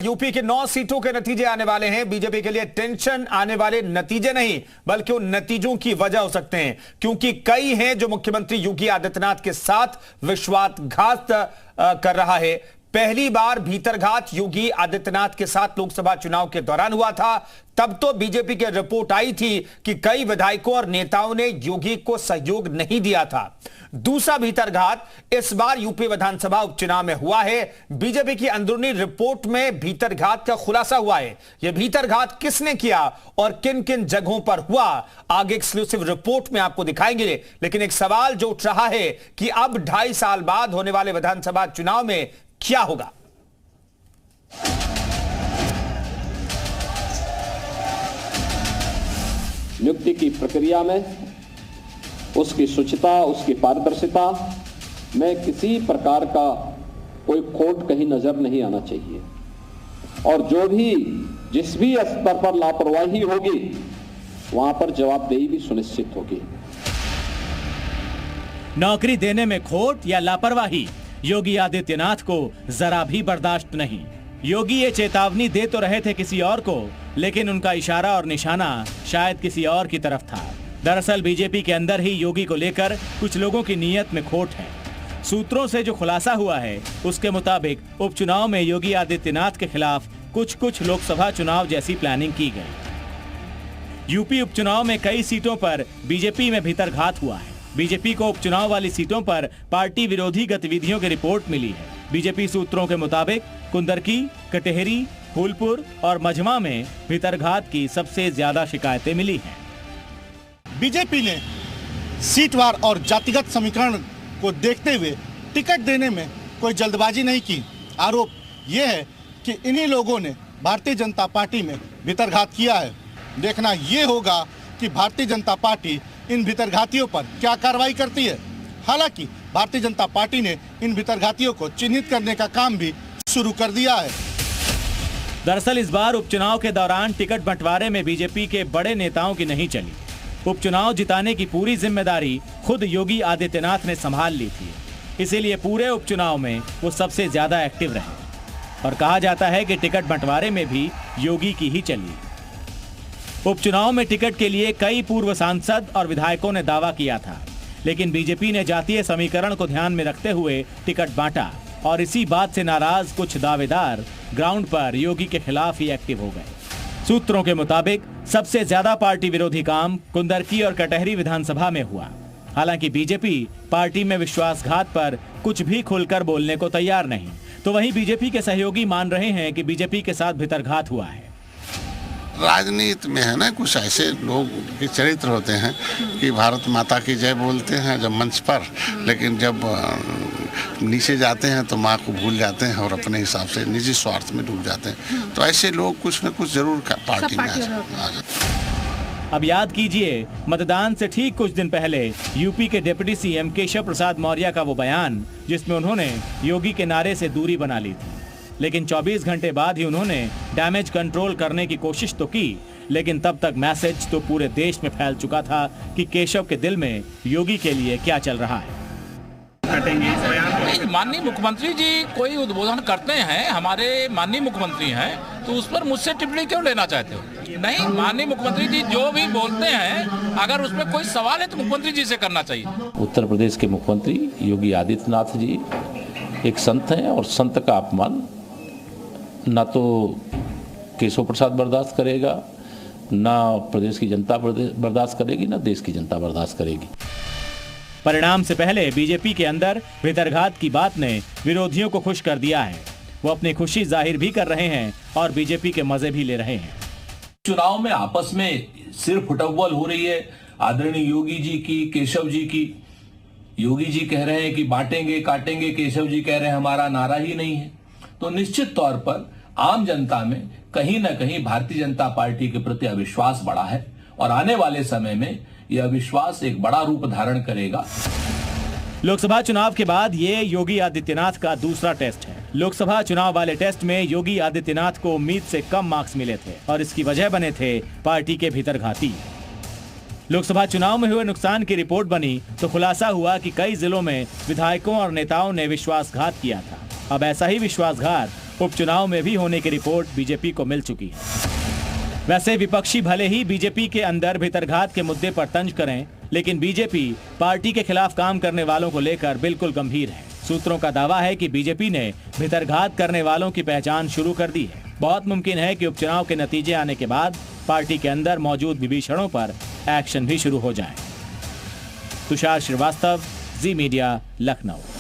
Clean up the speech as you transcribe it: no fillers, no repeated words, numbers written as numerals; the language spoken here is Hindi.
यूपी के 9 सीटों के नतीजे आने वाले हैं। बीजेपी के लिए टेंशन आने वाले नतीजे नहीं बल्कि उन नतीजों की वजह हो सकते हैं, क्योंकि कई हैं जो मुख्यमंत्री योगी आदित्यनाथ के साथ विश्वासघात कर रहा है। पहली बार भीतरघात योगी आदित्यनाथ के साथ लोकसभा चुनाव के दौरान हुआ था। तब तो बीजेपी की रिपोर्ट आई थी कि कई विधायकों और नेताओं ने योगी को सहयोग नहीं दिया था। दूसरा भीतरघात इस बार यूपी विधानसभा उपचुनाव में हुआ है। बीजेपी की अंदरूनी रिपोर्ट में भीतरघात का खुलासा हुआ है। यह भीतरघात किसने किया और किन किन जगहों पर हुआ, आगे एक्सक्लूसिव रिपोर्ट में आपको दिखाएंगे। लेकिन एक सवाल जो उठ रहा है कि अब 2.5 साल बाद होने वाले विधानसभा चुनाव में क्या होगा। नियुक्ति की प्रक्रिया में उसकी शुचिता, उसकी पारदर्शिता में किसी प्रकार का कोई खोट कहीं नजर नहीं आना चाहिए और जिस भी स्तर पर लापरवाही होगी वहां पर जवाबदेही भी सुनिश्चित होगी। नौकरी देने में खोट या लापरवाही योगी आदित्यनाथ को जरा भी बर्दाश्त नहीं। योगी ये चेतावनी दे तो रहे थे किसी और को, लेकिन उनका इशारा और निशाना शायद किसी और की तरफ था। दरअसल बीजेपी के अंदर ही योगी को लेकर कुछ लोगों की नीयत में खोट है। सूत्रों से जो खुलासा हुआ है उसके मुताबिक उपचुनाव में योगी आदित्यनाथ के खिलाफ कुछ लोकसभा चुनाव जैसी प्लानिंग की गई। यूपी उपचुनाव में कई सीटों पर बीजेपी में भीतरघात हुआ है। बीजेपी को उपचुनाव वाली सीटों पर पार्टी विरोधी गतिविधियों की रिपोर्ट मिली है। बीजेपी सूत्रों के मुताबिक कुंदरकी, कटेहरी, फूलपुर और मझमा में भीतरघात की सबसे ज्यादा शिकायतें मिली हैं। बीजेपी ने सीटवार और जातिगत समीकरण को देखते हुए टिकट देने में कोई जल्दबाजी नहीं की। आरोप यह है कि इन्हीं लोगों ने भारतीय जनता पार्टी में भीतरघात किया है। देखना यह होगा कि भारतीय जनता पार्टी इन भीतरघातियों पर क्या कार्रवाई करती है। हालांकि भारतीय जनता पार्टी ने इन भीतरघातियों को चिन्हित करने का काम भी शुरू कर दिया है। दरअसल इस बार उपचुनाव के दौरान टिकट बंटवारे में बीजेपी के बड़े नेताओं की नहीं चली। उपचुनाव जिताने की पूरी जिम्मेदारी खुद योगी आदित्यनाथ ने संभाल ली थी, इसीलिए पूरे उपचुनाव में वो सबसे ज्यादा एक्टिव रहे और कहा जाता है कि टिकट बंटवारे में भी योगी की ही चली। उपचुनाव में टिकट के लिए कई पूर्व सांसद और विधायकों ने दावा किया था, लेकिन बीजेपी ने जातीय समीकरण को ध्यान में रखते हुए टिकट बांटा और इसी बात से नाराज कुछ दावेदार ग्राउंड पर योगी के खिलाफ ही एक्टिव हो गए। सूत्रों के मुताबिक सबसे ज्यादा पार्टी विरोधी काम कुंदरकी और कटहरी विधानसभा में हुआ। हालांकि बीजेपी पार्टी में विश्वासघात पर कुछ भी खुलकर बोलने को तैयार नहीं, तो वहीं बीजेपी के सहयोगी मान रहे हैं कि बीजेपी के साथ भीतरघात हुआ है। राजनीति में है ना, कुछ ऐसे लोग के चरित्र होते हैं कि भारत माता की जय बोलते हैं जब मंच पर, लेकिन जब नीचे जाते हैं तो माँ को भूल जाते हैं और अपने हिसाब से निजी स्वार्थ में डूब जाते हैं। तो ऐसे लोग कुछ न कुछ जरूर पार्टी में आ जाते हैं। अब याद कीजिए, मतदान से ठीक कुछ दिन पहले यूपी के डिप्टी सीएम केशव प्रसाद मौर्य का वो बयान जिसमें उन्होंने योगी के नारे से दूरी बना ली थी, लेकिन 24 घंटे बाद ही उन्होंने डैमेज कंट्रोल करने की कोशिश तो की, लेकिन तब तक मैसेज तो पूरे देश में फैल चुका था कि केशव के दिल में योगी के लिए क्या चल रहा है। माननीय मुख्यमंत्री जी कोई उद्बोधन करते हैं, हमारे माननीय मुख्यमंत्री हैं, तो उस पर मुझसे टिप्पणी क्यों लेना चाहते हो? नहीं, माननीय मुख्यमंत्री जी जो भी बोलते हैं, अगर उसमें कोई सवाल है तो मुख्यमंत्री जी से करना चाहिए। उत्तर प्रदेश के मुख्यमंत्री योगी आदित्यनाथ जी एक संत हैं और संत का अपमान ना तो केशव प्रसाद बर्दाश्त करेगा, ना प्रदेश की जनता बर्दाश्त करेगी, ना देश की जनता बर्दाश्त करेगी। परिणाम से पहले बीजेपी के अंदर भीतरघात की बात ने विरोधियों को खुश कर दिया है। वो अपनी खुशी जाहिर भी कर रहे हैं और बीजेपी के मजे भी ले रहे हैं। चुनाव में आपस में सिर्फ फुटबॉल हो रही है आदरणीय योगी जी की, केशव जी की। योगी जी कह रहे हैं कि बांटेंगे काटेंगे, केशव जी कह रहे हैं हमारा नारा ही नहीं है। तो निश्चित तौर पर आम जनता में कहीं ना कहीं भारतीय जनता पार्टी के प्रति अविश्वास बढ़ा है और आने वाले समय में यह अविश्वास एक बड़ा रूप धारण करेगा। लोकसभा चुनाव के बाद ये योगी आदित्यनाथ का दूसरा टेस्ट है। लोकसभा चुनाव वाले टेस्ट में योगी आदित्यनाथ को उम्मीद से कम मार्क्स मिले थे और इसकी वजह बने थे पार्टी के भीतरघाती। लोकसभा चुनाव में हुए नुकसान की रिपोर्ट बनी तो खुलासा हुआ कि कई जिलों में विधायकों और नेताओं ने विश्वासघात किया था। अब ऐसा ही विश्वासघात उपचुनाव में भी होने की रिपोर्ट बीजेपी को मिल चुकी है। वैसे विपक्षी भले ही बीजेपी के अंदर भीतरघात के मुद्दे पर तंज करें, लेकिन बीजेपी पार्टी के खिलाफ काम करने वालों को लेकर बिल्कुल गंभीर है। सूत्रों का दावा है कि बीजेपी ने भीतरघात करने वालों की पहचान शुरू कर दी है। बहुत मुमकिन है कि उपचुनाव के नतीजे आने के बाद पार्टी के अंदर मौजूद विभीषणों पर एक्शन भी शुरू हो जाए। तुषार श्रीवास्तव, जी मीडिया, लखनऊ।